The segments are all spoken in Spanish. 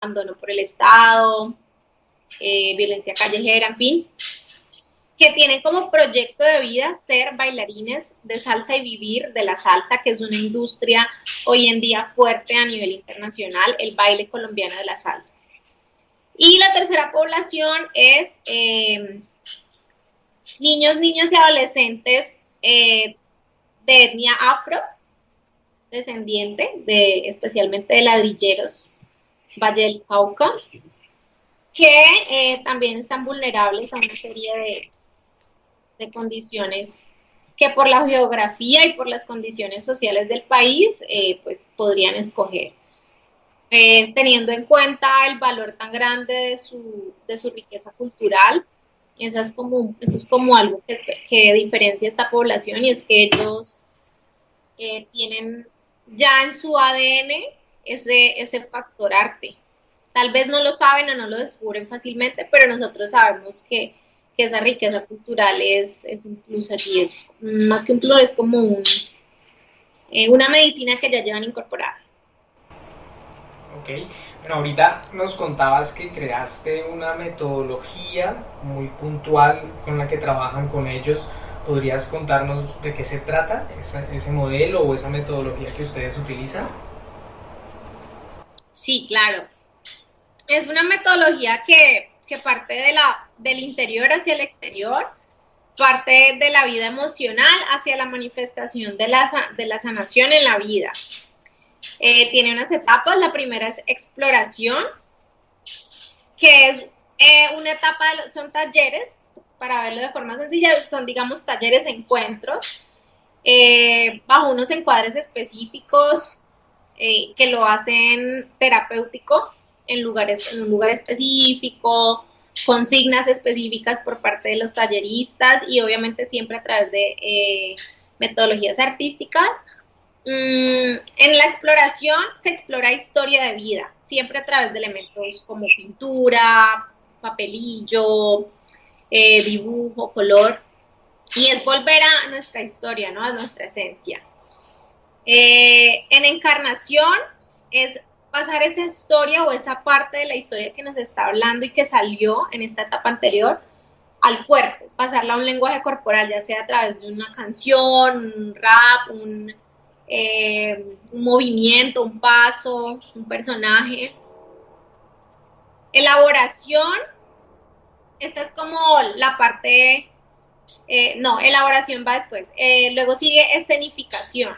abandono por el Estado, violencia callejera, en fin, que tienen como proyecto de vida ser bailarines de salsa y vivir de la salsa, que es una industria hoy en día fuerte a nivel internacional, el baile colombiano de la salsa. Y la tercera población es niños, niñas y adolescentes de etnia afro, descendiente especialmente de ladrilleros, Valle del Cauca, que también están vulnerables a una serie de condiciones que por la geografía y por las condiciones sociales del país, pues podrían escoger. Teniendo en cuenta el valor tan grande de su riqueza cultural, eso es como algo que diferencia a esta población, y es que ellos tienen ya en su ADN ese factor arte. Tal vez no lo saben o no lo descubren fácilmente, pero nosotros sabemos que esa riqueza cultural es un plus allí, es más que un plus, es como una medicina que ya llevan incorporada. Ok, bueno, ahorita nos contabas que creaste una metodología muy puntual con la que trabajan con ellos. ¿Podrías contarnos de qué se trata ese modelo o esa metodología que ustedes utilizan? Sí, claro. Es una metodología que parte del interior hacia el exterior, parte de la vida emocional hacia la manifestación de la sanación en la vida. Tiene unas etapas. La primera es exploración, que es una etapa, son talleres, para verlo de forma sencilla, son, digamos, talleres, encuentros, bajo unos encuadres específicos que lo hacen terapéutico en un lugar específico, consignas específicas por parte de los talleristas y obviamente siempre a través de metodologías artísticas. En la exploración se explora historia de vida, siempre a través de elementos como pintura, papelillo, dibujo, color, y es volver a nuestra historia, ¿no? A nuestra esencia. En encarnación es pasar esa historia o esa parte de la historia que nos está hablando y que salió en esta etapa anterior al cuerpo, pasarla a un lenguaje corporal, ya sea a través de una canción, un rap, un movimiento, un paso, un personaje. Elaboración, esta es como la parte, no, elaboración va después. Luego sigue escenificación.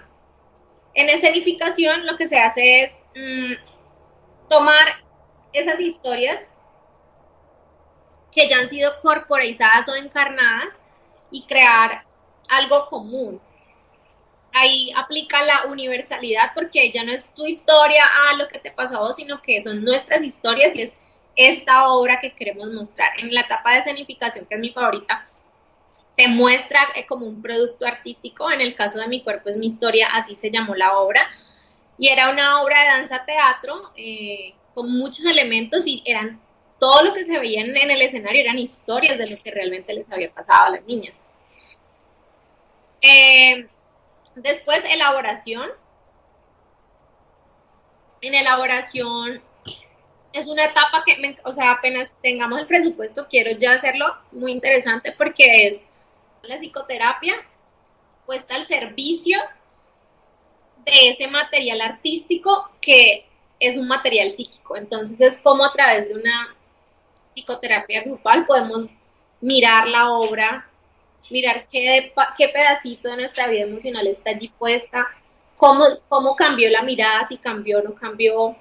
En escenificación lo que se hace es tomar esas historias que ya han sido corporizadas o encarnadas y crear algo común. Ahí aplica la universalidad porque ya no es tu historia, lo que te pasó a vos, sino que son nuestras historias y es esta obra que queremos mostrar. En la etapa de escenificación, que es mi favorita, se muestra como un producto artístico. En el caso de Mi cuerpo es mi historia, así se llamó la obra, y era una obra de danza teatro con muchos elementos, y eran todo lo que se veía en el escenario eran historias de lo que realmente les había pasado a las niñas. Después, elaboración. En elaboración es una etapa que, o sea, apenas tengamos el presupuesto, quiero ya hacerlo muy interesante porque es la psicoterapia puesta al servicio de ese material artístico que es un material psíquico. Entonces es como a través de una psicoterapia grupal podemos mirar la obra, mirar qué pedacito de nuestra vida emocional está allí puesta, cómo cambió la mirada, si cambió o no cambió,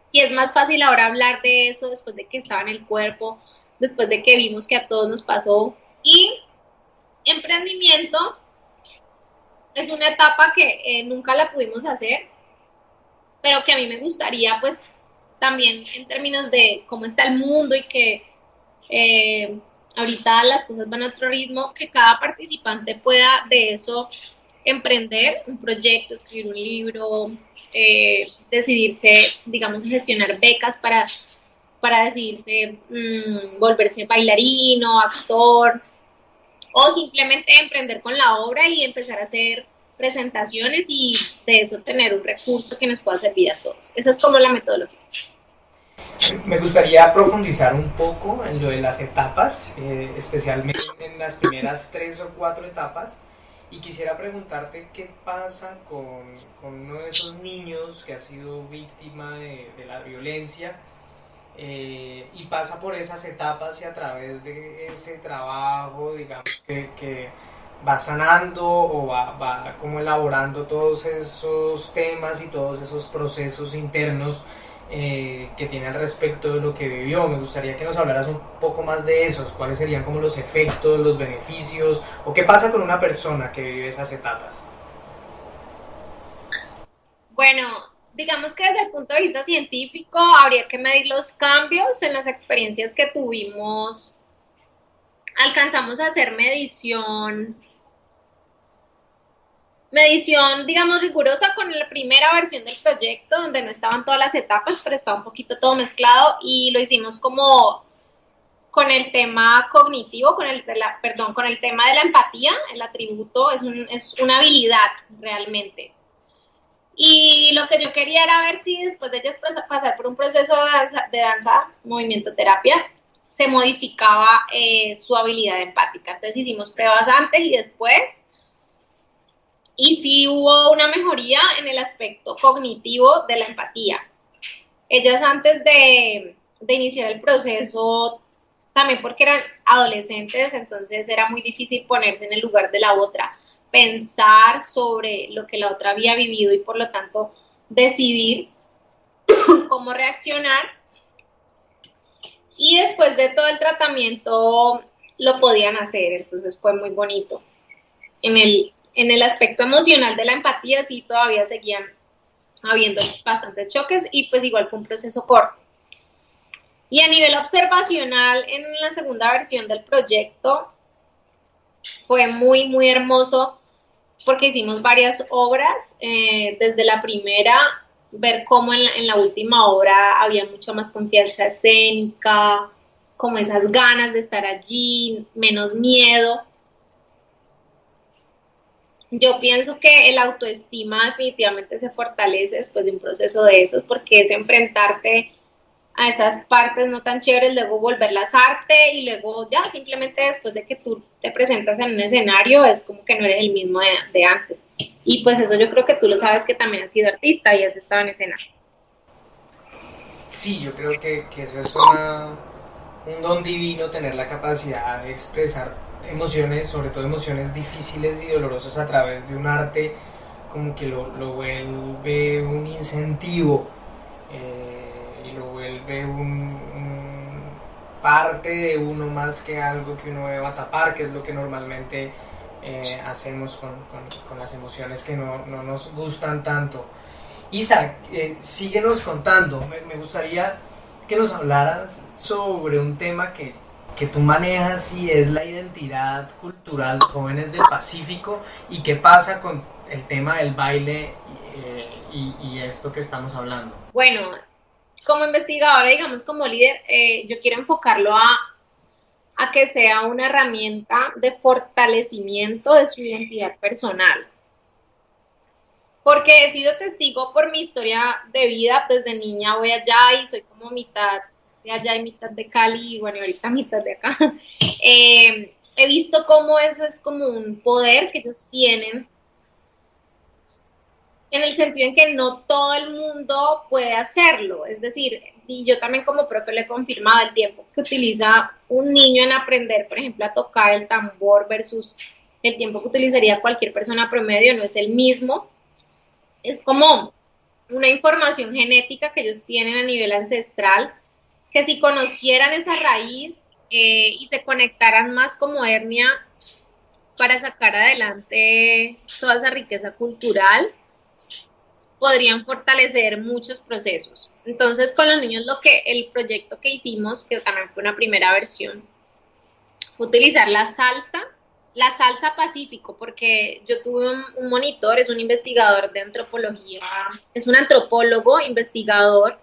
si es más fácil ahora hablar de eso después de que estaba en el cuerpo, después de que vimos que a todos nos pasó. Y emprendimiento es una etapa que nunca la pudimos hacer, pero que a mí me gustaría, pues, también en términos de cómo está el mundo y que ahorita las cosas van a otro ritmo, que cada participante pueda de eso emprender un proyecto, escribir un libro, decidirse, digamos, gestionar becas para decidirse volverse bailarino, actor, o simplemente emprender con la obra y empezar a hacer presentaciones y de eso tener un recurso que nos pueda servir a todos. Esa es como la metodología. Me gustaría profundizar un poco en lo de las etapas, especialmente en las primeras 3 o 4 etapas. Y quisiera preguntarte qué pasa con uno de esos niños que ha sido víctima de la violencia y pasa por esas etapas y a través de ese trabajo, digamos, que va sanando o va como elaborando todos esos temas y todos esos procesos internos que tiene al respecto de lo que vivió. Me gustaría que nos hablaras un poco más de esos, cuáles serían como los efectos, los beneficios, o qué pasa con una persona que vive esas etapas. Bueno, digamos que desde el punto de vista científico habría que medir los cambios en las experiencias que tuvimos. Alcanzamos a hacer medición, digamos, rigurosa con la primera versión del proyecto, donde no estaban todas las etapas, pero estaba un poquito todo mezclado y lo hicimos como con el tema cognitivo, con el tema de la empatía. El atributo es una habilidad realmente. Y lo que yo quería era ver si después de ellas pasar por un proceso de danza, movimiento terapia, se modificaba su habilidad empática. Entonces hicimos pruebas antes y después, y sí hubo una mejoría en el aspecto cognitivo de la empatía. Ellas antes de iniciar el proceso, también porque eran adolescentes, entonces era muy difícil ponerse en el lugar de la otra, pensar sobre lo que la otra había vivido y por lo tanto decidir cómo reaccionar. Y después de todo el tratamiento lo podían hacer, entonces fue muy bonito. En el aspecto emocional de la empatía sí todavía seguían habiendo bastantes choques y pues igual fue un proceso corto. Y a nivel observacional, en la segunda versión del proyecto fue muy, muy hermoso porque hicimos varias obras. Desde la primera, ver cómo en la última obra había mucha más confianza escénica, como esas ganas de estar allí, menos miedo. Yo pienso que el autoestima definitivamente se fortalece después de un proceso de esos, porque es enfrentarte a esas partes no tan chéveres, luego volverlas arte y luego ya simplemente después de que tú te presentas en un escenario es como que no eres el mismo de antes. Y pues eso yo creo que tú lo sabes, que también has sido artista y has estado en escena. Sí, yo creo que eso es un don divino, tener la capacidad de expresar emociones, sobre todo emociones difíciles y dolorosas a través de un arte, como que lo vuelve un incentivo y lo vuelve un parte de uno más que algo que uno deba tapar, que es lo que normalmente hacemos con las emociones que no nos gustan tanto. Isa, síguenos contando. Me gustaría que nos hablaras sobre un tema que tú manejas y es la identidad cultural de jóvenes del Pacífico y qué pasa con el tema del baile y esto que estamos hablando. Bueno, como investigadora, digamos como líder, yo quiero enfocarlo a que sea una herramienta de fortalecimiento de su identidad personal. Porque he sido testigo por mi historia de vida, desde niña voy allá y soy como mitad de allá y mitad de Cali, y bueno, ahorita mitad de acá. He visto cómo eso es como un poder que ellos tienen, en el sentido en que no todo el mundo puede hacerlo. Es decir, y yo también como profe le he confirmado el tiempo que utiliza un niño en aprender, por ejemplo, a tocar el tambor versus el tiempo que utilizaría cualquier persona promedio no es el mismo. Es como una información genética que ellos tienen a nivel ancestral, que si conocieran esa raíz y se conectaran más como etnia para sacar adelante toda esa riqueza cultural, podrían fortalecer muchos procesos. Entonces, con los niños, el proyecto que hicimos, que también fue una primera versión, fue utilizar la salsa Pacífico, porque yo tuve un monitor, es un investigador de antropología, es un antropólogo investigador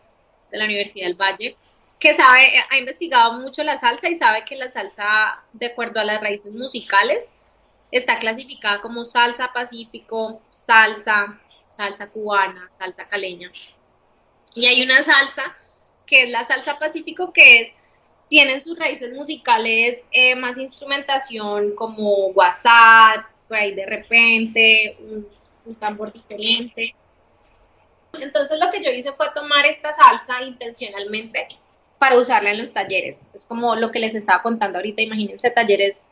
de la Universidad del Valle, que ha investigado mucho la salsa y sabe que la salsa, de acuerdo a las raíces musicales, está clasificada como salsa Pacífico, salsa cubana, salsa caleña. Y hay una salsa que es la salsa pacífico, tienen sus raíces musicales, más instrumentación como WhatsApp, por ahí de repente, un tambor diferente. Entonces lo que yo hice fue tomar esta salsa intencionalmente para usarla en los talleres. Es como lo que les estaba contando ahorita, imagínense talleres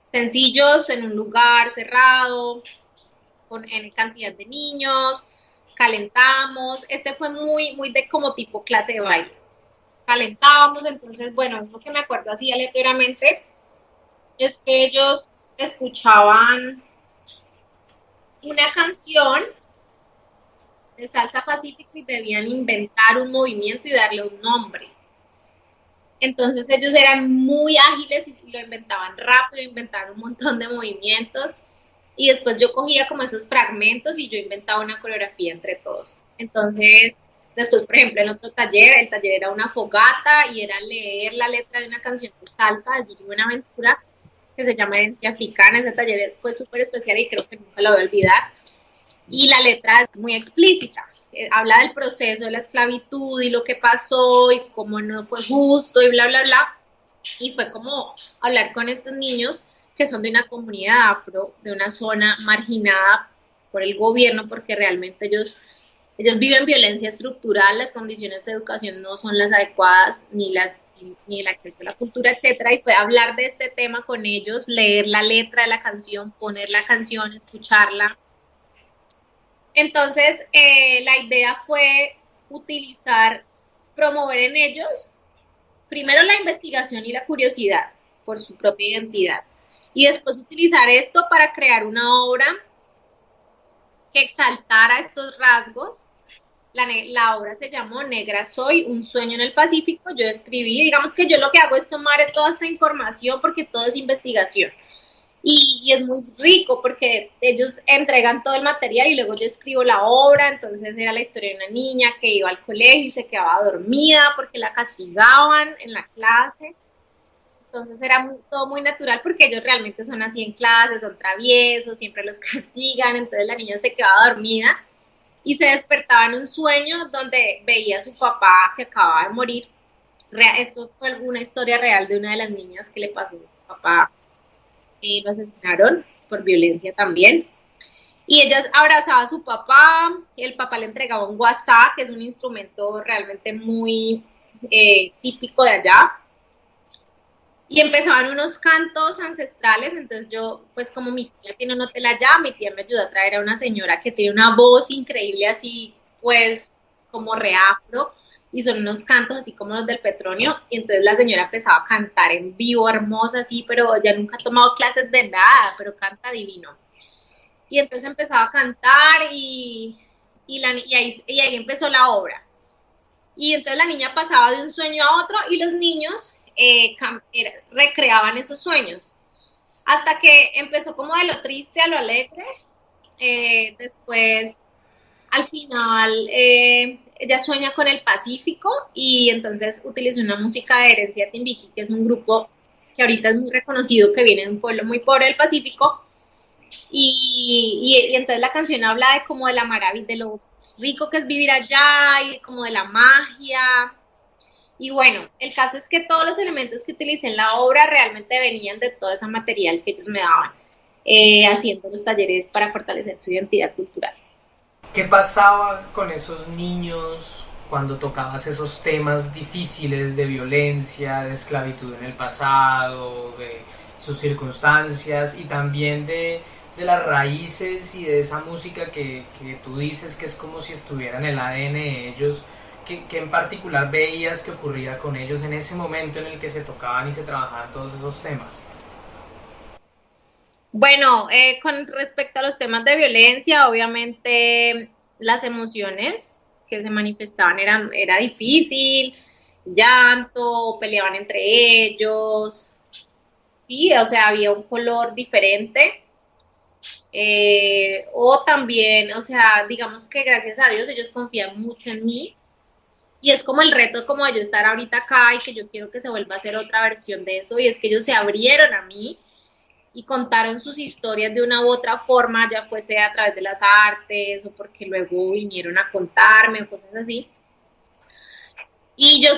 sencillos en un lugar cerrado, con N cantidad de niños, calentamos. Este fue muy de como tipo clase de baile. Calentábamos, entonces, bueno, lo que me acuerdo así aleatoriamente es que ellos escuchaban una canción de salsa pacífico y debían inventar un movimiento y darle un nombre. Entonces ellos eran muy ágiles y lo inventaban rápido, inventaban un montón de movimientos y después yo cogía como esos fragmentos y yo inventaba una coreografía entre todos. Entonces, después, por ejemplo, en otro taller, el taller era una fogata y era leer la letra de una canción de salsa de Yuri Buenaventura que se llama Herencia Africana. Ese taller fue súper especial y creo que nunca lo voy a olvidar. Y la letra es muy explícita. Habla del proceso de la esclavitud y lo que pasó y cómo no fue justo y bla, bla, bla. Y fue como hablar con estos niños que son de una comunidad afro, de una zona marginada por el gobierno, porque realmente ellos viven violencia estructural, las condiciones de educación no son las adecuadas, ni el acceso a la cultura, etcétera, y fue hablar de este tema con ellos, leer la letra de la canción, poner la canción, escucharla. Entonces, la idea fue promover en ellos, primero la investigación y la curiosidad por su propia identidad, y después utilizar esto para crear una obra que exaltara estos rasgos. La obra se llamó Negra Soy, un sueño en el Pacífico. Yo escribí, digamos que yo lo que hago es tomar toda esta información porque todo es investigación. Y es muy rico porque ellos entregan todo el material y luego yo escribo la obra. Entonces era la historia de una niña que iba al colegio y se quedaba dormida porque la castigaban en la clase. Entonces era todo muy natural porque ellos realmente son así en clase, son traviesos, siempre los castigan. Entonces la niña se quedaba dormida y se despertaba en un sueño donde veía a su papá que acababa de morir. Esto fue alguna historia real de una de las niñas que le pasó a su papá. Lo asesinaron por violencia también. Y ella abrazaba a su papá, el papá le entregaba un WhatsApp, que es un instrumento realmente muy típico de allá. Y empezaban unos cantos ancestrales, entonces yo, pues como mi tía tiene un hotel allá, mi tía me ayudó a traer a una señora que tiene una voz increíble así, pues como reafro, y son unos cantos así como los del Petronio, y entonces la señora empezaba a cantar en vivo, hermosa así, pero ya nunca ha tomado clases de nada, pero canta divino. Y entonces empezaba a cantar y ahí empezó la obra. Y entonces la niña pasaba de un sueño a otro y los niños recreaban esos sueños. Hasta que empezó como de lo triste a lo alegre. Después, al final, ella sueña con el Pacífico y entonces utilizó una música de Herencia Timbiquí, que es un grupo que ahorita es muy reconocido, que viene de un pueblo muy pobre del Pacífico. Y entonces la canción habla de como de la maravilla, de lo rico que es vivir allá y como de la magia. Y bueno, el caso es que todos los elementos que utilicé en la obra realmente venían de todo ese material que ellos me daban, haciendo los talleres para fortalecer su identidad cultural. ¿Qué pasaba con esos niños cuando tocabas esos temas difíciles de violencia, de esclavitud en el pasado, de sus circunstancias y también de las raíces y de esa música que tú dices que es como si estuviera en el ADN de ellos? ¿Qué en particular veías que ocurría con ellos en ese momento en el que se tocaban y se trabajaban todos esos temas? Bueno, con respecto a los temas de violencia, obviamente las emociones que se manifestaban era difícil, llanto, peleaban entre ellos, sí, o sea, había un color diferente. O también, o sea, digamos que gracias a Dios ellos confían mucho en mí y es como el reto como de yo estar ahorita acá y que yo quiero que se vuelva a hacer otra versión de eso y es que ellos se abrieron a mí y contaron sus historias de una u otra forma, ya fuese a través de las artes o porque luego vinieron a contarme o cosas así. Y yo